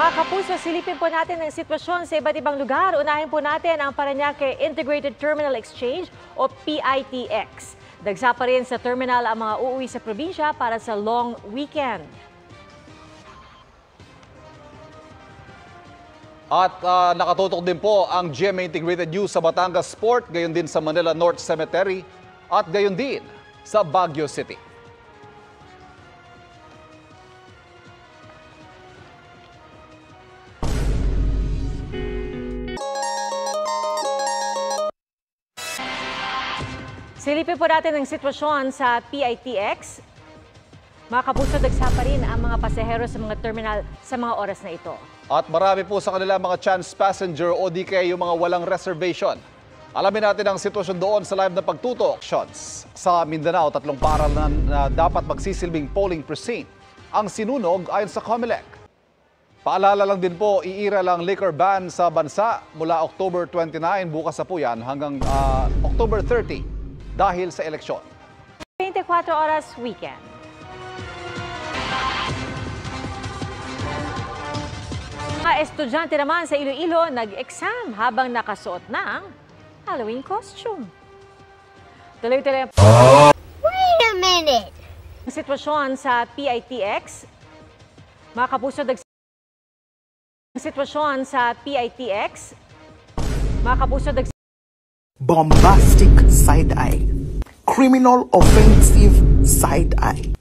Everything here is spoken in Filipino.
Mga kapuso, silipin po natin ang sitwasyon sa iba't ibang lugar. Unahin po natin ang Parañaque Integrated Terminal Exchange o PITX. Dagsa pa rin sa terminal ang mga uuwi sa probinsya para sa long weekend. At nakatutok din po ang GMA Integrated News sa Batangas Port, gayon din sa Manila North Cemetery at gayon din sa Baguio City. Silipin po natin ang sitwasyon sa PITX. Mga kapuso, dagsa pa rin ang mga pasahero sa mga terminal sa mga oras na ito. At marami po sa kanila mga chance passenger o di kaya yung mga walang reservation. Alamin natin ang sitwasyon doon sa live na pagtutok. Sa Mindanao, 3 paaralan na dapat magsisilbing polling precinct ang sinunog ayon sa COMELEC. Paalala lang din po, iira lang liquor ban sa bansa mula October 29, bukas na po yan, hanggang October 30 dahil sa eleksyon. 24 oras weekend. Mga estudyante naman sa Iloilo nag-exam habang nakasuot ng Halloween costume. Tuloy-tuloy Wait a minute! ang sitwasyon sa PITX. Mga kapuso, sitwasyon sa PITX. Mga kapuso, bombastic side-eye, criminal offensive side-eye.